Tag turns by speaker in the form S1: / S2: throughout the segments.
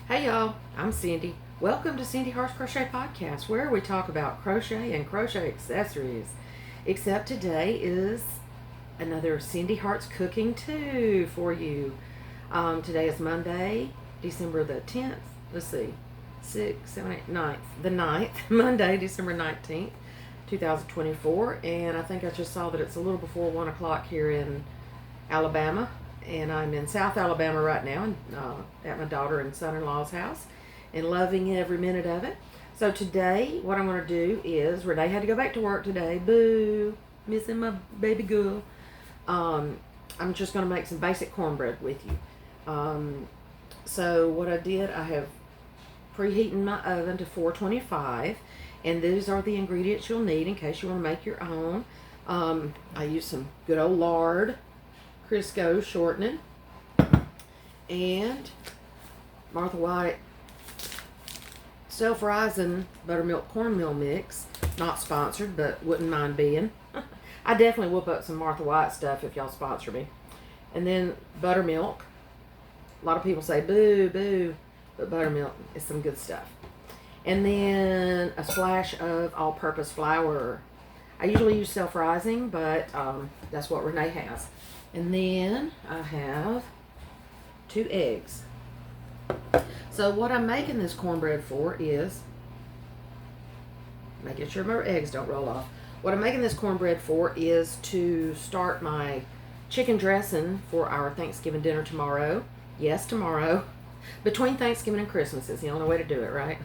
S1: Hey y'all, I'm Cindy. Welcome to Cindy Hart's Crochet Podcast, where we talk about crochet and crochet accessories. Except today is another Cindy Hart's Cooking 2 for you. Today is Monday, December the 10th. Let's see, 6, 7, 8, 9th. The 9th, Monday, December 19th, 2024. And I think I just saw that it's a little before 1 o'clock here in Alabama. And I'm in South Alabama right now, at my daughter and son-in-law's house, and loving every minute of it. So today, what I'm going to do is, Renee had to go back to work today. Boo! Missing my baby girl. I'm just going to make some basic cornbread with you. So what I did, I have preheating my oven to 425, and these are the ingredients you'll need in case you want to make your own. I use some good old lard, Crisco shortening, and Martha White self-rising buttermilk cornmeal mix. Not sponsored, but wouldn't mind being. I definitely whoop up some Martha White stuff if y'all sponsor me. And then buttermilk. A lot of people say boo, boo, but buttermilk is some good stuff. And then a splash of all-purpose flour. I usually use self-rising, but that's what Renee has. And then I have 2 eggs. So what I'm making this cornbread for is making sure my eggs don't roll off. What I'm making this cornbread for is to start my chicken dressing for our Thanksgiving dinner tomorrow. Yes, tomorrow. Between Thanksgiving and Christmas is the only way to do it, right?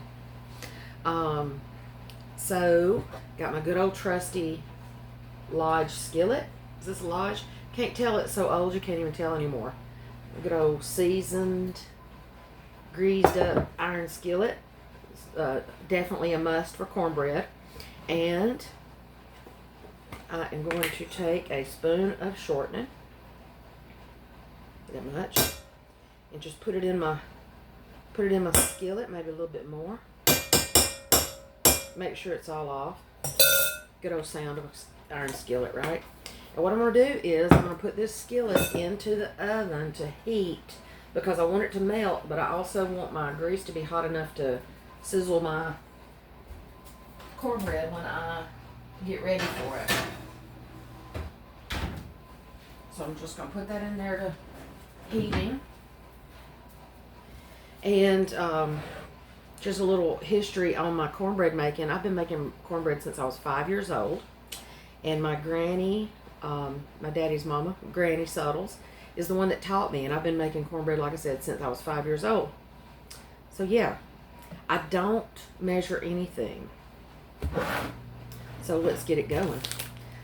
S1: So got my good old trusty Lodge skillet. Is this Lodge? Can't tell, it's so old you can't even tell anymore. A good old seasoned, greased up iron skillet. Definitely a must for cornbread. And I am going to take a spoon of shortening, that much, and just put it in my skillet, maybe a little bit more. Make sure it's all off. Good old sound of an iron skillet, right? And what I'm going to do is I'm going to put this skillet into the oven to heat because I want it to melt, but I also want my grease to be hot enough to sizzle my cornbread when I get ready for it. So I'm just going to put that in there to heating. And just a little history on my cornbread making. I've been making cornbread since I was 5 years old. And my granny, my daddy's mama, Granny Suttles, is the one that taught me. And I've been making cornbread, like I said, since I was 5 years old. So yeah, I don't measure anything. So let's get it going.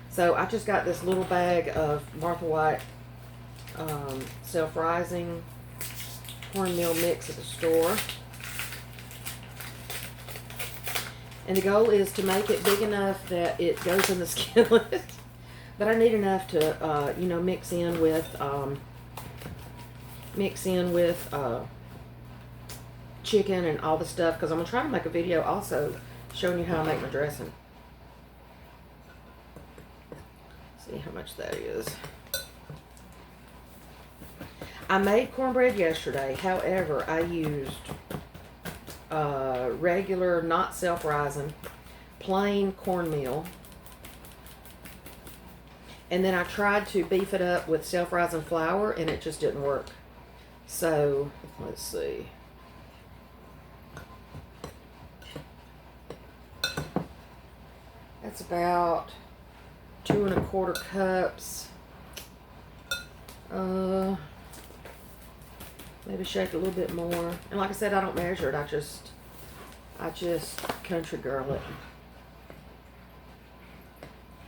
S1: So I just got this little bag of Martha White self-rising cornmeal mix at the store. And the goal is to make it big enough that it goes in the skillet. But I need enough to, mix in with chicken and all the stuff. Because I'm going to try to make a video also showing you how I make my dressing. See how much that is. I made cornbread yesterday. However, I used regular, not self-rising, plain cornmeal. And then I tried to beef it up with self-rising flour, and it just didn't work. So, let's see. That's about 2 1/4 cups. Maybe shake a little bit more. And like I said, I don't measure it. I just country girl it.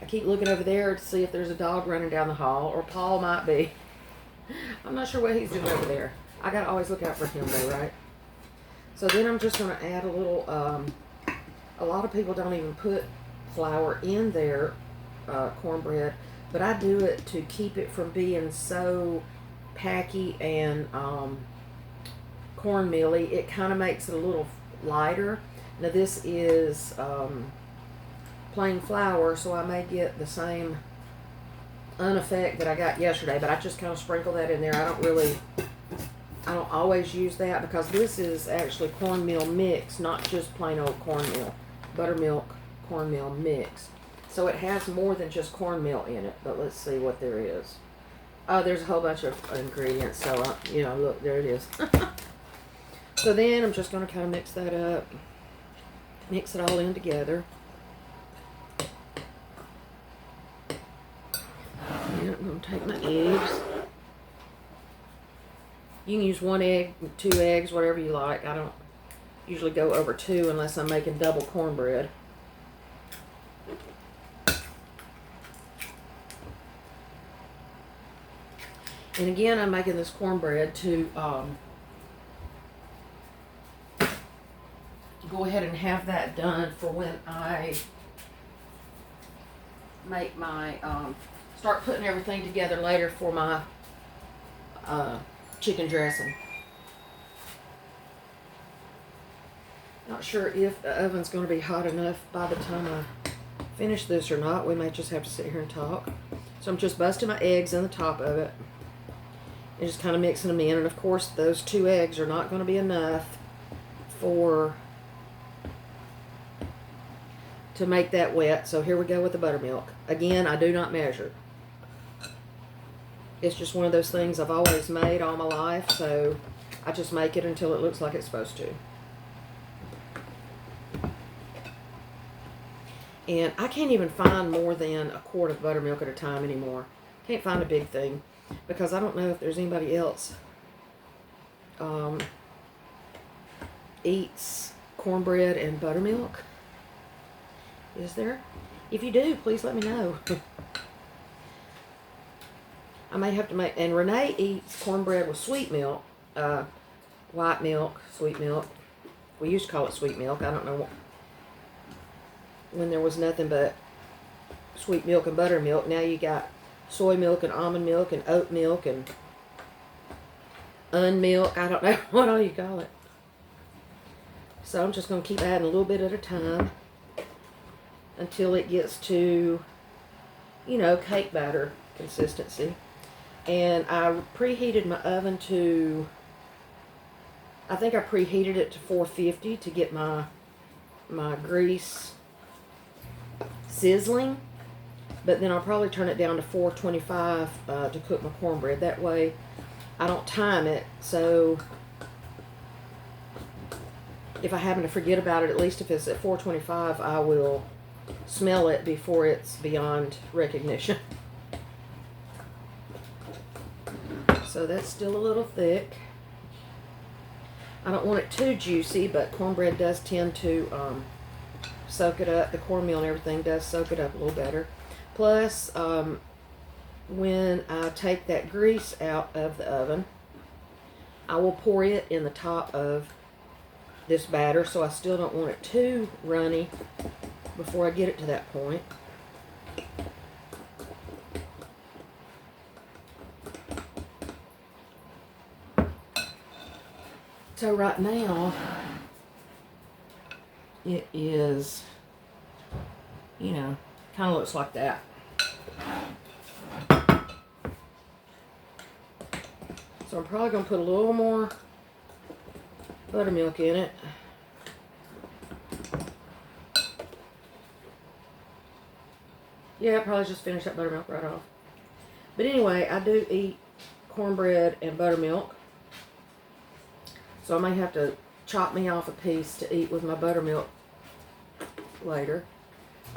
S1: I keep looking over there to see if there's a dog running down the hall, or Paul might be. I'm not sure what he's doing over there. I gotta always look out for him though, right? So then I'm just gonna add a little, a lot of people don't even put flour in their cornbread, but I do it to keep it from being so packy and cornmealy. It kind of makes it a little lighter. Now this is plain flour, so I may get the same effect that I got yesterday, but I just kind of sprinkle that in there. I I don't always use that because this is actually cornmeal mix, not just plain old cornmeal. Buttermilk cornmeal mix. So it has more than just cornmeal in it, but let's see what there is. Oh, there's a whole bunch of ingredients, so, you know, look, there it is. So then I'm just going to kind of mix that up. Mix it all in together. And I'm going to take my eggs. You can use 1 egg, 2 eggs, whatever you like. I don't usually go over 2 unless I'm making double cornbread. And again, I'm making this cornbread to go ahead and have that done for when I make my, start putting everything together later for my chicken dressing. Not sure if the oven's going to be hot enough by the time I finish this or not. We may just have to sit here and talk. So I'm just busting my eggs in the top of it and just kind of mixing them in. And of course those 2 eggs are not going to be enough to make that wet. So here we go with the buttermilk. Again, I do not measure. It's just one of those things I've always made all my life, so I just make it until it looks like it's supposed to. And I can't even find more than a quart of buttermilk at a time anymore. Can't find a big thing because I don't know if there's anybody else eats cornbread and buttermilk. Is there? If you do, please let me know. I may have to make, and Renee eats cornbread with sweet milk, white milk, sweet milk. We used to call it sweet milk. I don't know when there was nothing but sweet milk and buttermilk. Now you got soy milk and almond milk and oat milk and unmilk. I don't know what all you call it. So I'm just going to keep adding a little bit at a time until it gets to, you know, cake batter consistency. And I preheated my oven to, I think I preheated it to 450 to get my grease sizzling. But then I'll probably turn it down to 425 to cook my cornbread. That way I don't time it. So if I happen to forget about it, at least if it's at 425, I will smell it before it's beyond recognition. So that's still a little thick. I don't want it too juicy, but cornbread does tend to soak it up. The cornmeal and everything does soak it up a little better. Plus, when I take that grease out of the oven, I will pour it in the top of this batter, so I still don't want it too runny before I get it to that point. So right now, it is, you know, kind of looks like that. So I'm probably going to put a little more buttermilk in it. Yeah, I'll probably just finish that buttermilk right off. But anyway, I do eat cornbread and buttermilk. So I may have to chop me off a piece to eat with my buttermilk later.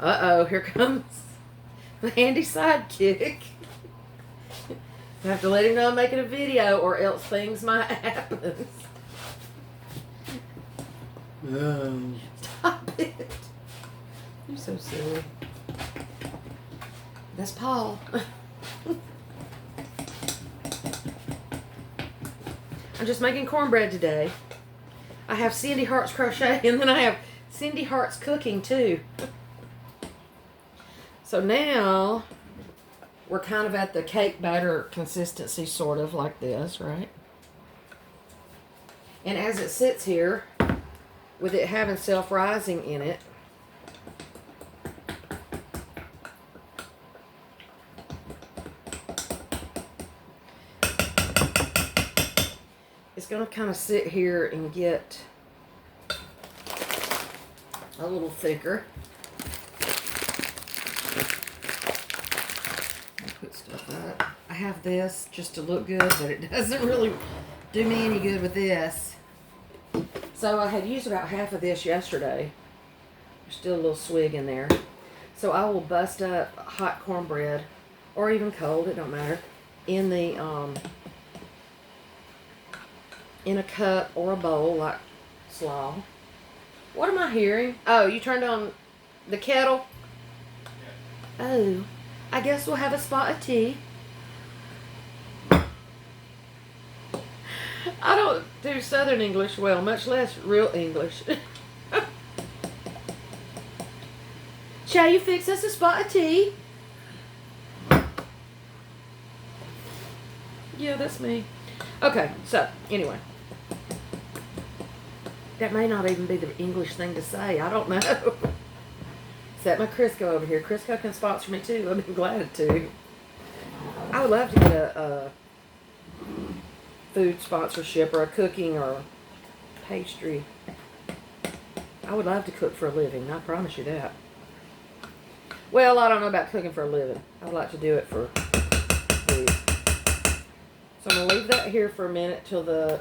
S1: Uh-oh, here comes the handy sidekick. I have to let him know I'm making a video or else things might happen. Stop it. You're so silly. That's Paul. I'm just making cornbread today. I have Cindy Hart's Crochet and then I have Cindy Hart's Cooking too. So now we're kind of at the cake batter consistency, sort of like this, right? And as it sits here, with it having self-rising in it, it's going to kind of sit here and get a little thicker. I'll put stuff up. I have this just to look good, but it doesn't really do me any good with this. So I had used about half of this yesterday. There's still a little swig in there. So I will bust up hot cornbread, or even cold, it don't matter, in the in a cup or a bowl like slaw. What am I hearing? Oh, you turned on the kettle? Oh, I guess we'll have a spot of tea. I don't do Southern English well, much less real English. Shall you fix us a spot of tea? Yeah, that's me. Okay, so, anyway. That may not even be the English thing to say. I don't know. Except my Crisco over here. Crisco can sponsor me too. I'd be glad to. I would love to get a food sponsorship or a cooking or pastry. I would love to cook for a living. I promise you that. Well, I don't know about cooking for a living. I'd like to do it for food. So I'm going to leave that here for a minute till the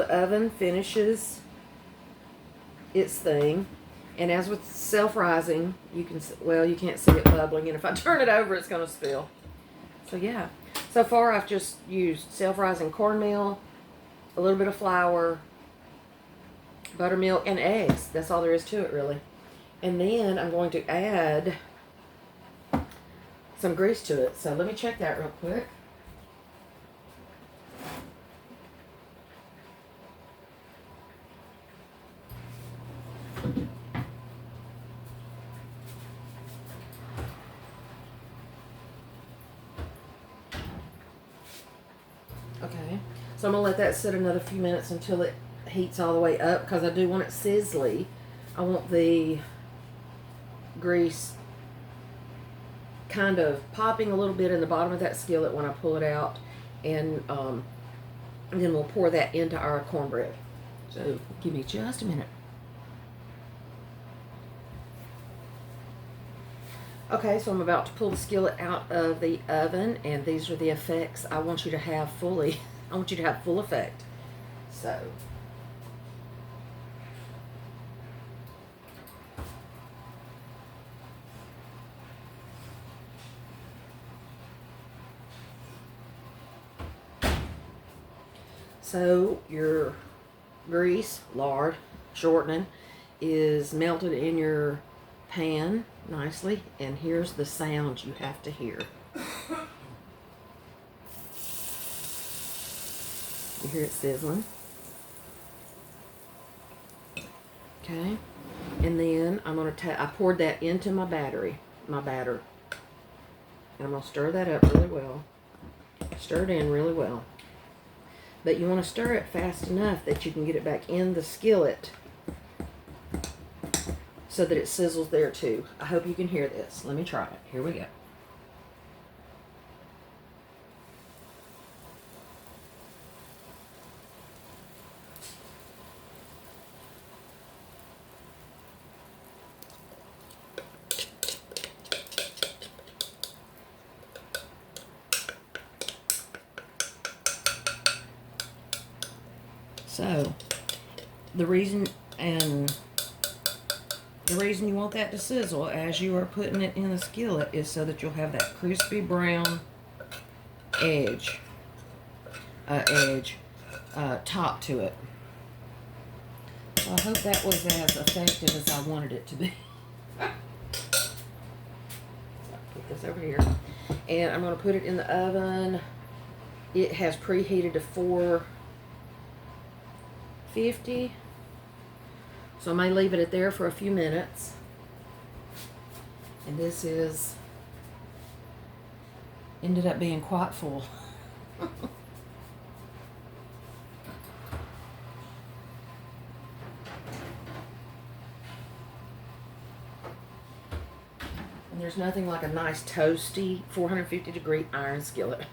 S1: oven finishes its thing. And as with self-rising, you can't see it bubbling, and if I turn it over, it's going to spill. So yeah, so far I've just used self-rising cornmeal, a little bit of flour, buttermilk, and eggs. That's all there is to it, really. And then I'm going to add some grease to it. So let me check that real quick. Okay, so I'm going to let that sit another few minutes until it heats all the way up, because I do want it sizzly. I want the grease kind of popping a little bit in the bottom of that skillet when I pull it out, and then we'll pour that into our cornbread. So give me just a minute. Okay, so I'm about to pull the skillet out of the oven, and these are the effects I want you to have fully. I want you to have full effect. So, your grease, lard, shortening, is melted in your pan nicely, and here's the sound you have to hear. You hear it sizzling. Okay, and then I'm going to I poured that into my batter, and I'm going to stir that up really well. Stir it in really well. But you want to stir it fast enough that you can get it back in the skillet so that it sizzles there too. I hope you can hear this. Let me try it. Here we go. So, the reason you want that to sizzle as you are putting it in the skillet is so that you'll have that crispy brown top to it. So I hope that was as effective as I wanted it to be. So put this over here, and I'm going to put it in the oven. It has preheated to 450. So I may leave it there for a few minutes. And this ended up being quite full. And there's nothing like a nice toasty 450 degree iron skillet.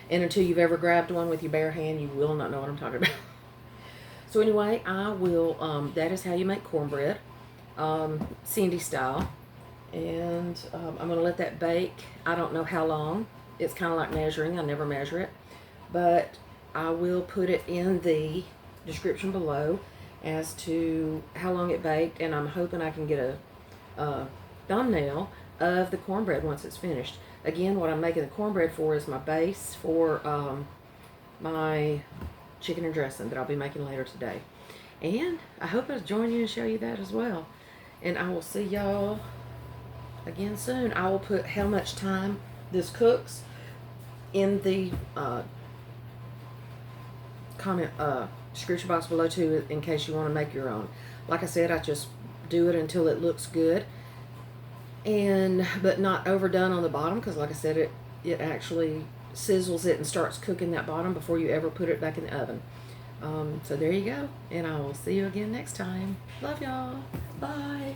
S1: And until you've ever grabbed one with your bare hand, you will not know what I'm talking about. So anyway, I will, that is how you make cornbread, Cindy style. And I'm going to let that bake. I don't know how long. It's kind of like measuring. I never measure it. But I will put it in the description below as to how long it baked. And I'm hoping I can get a thumbnail of the cornbread once it's finished. Again, what I'm making the cornbread for is my base for my chicken and dressing that I'll be making later today. And I hope I'll join you and show you that as well. And I will see y'all again soon. I will put how much time this cooks in the comment description box below too, in case you want to make your own. Like I said, I just do it until it looks good, but not overdone on the bottom, because like I said, it actually sizzles it and starts cooking that bottom before you ever put it back in the oven. So there you go, and I will see you again next time. Love y'all. Bye.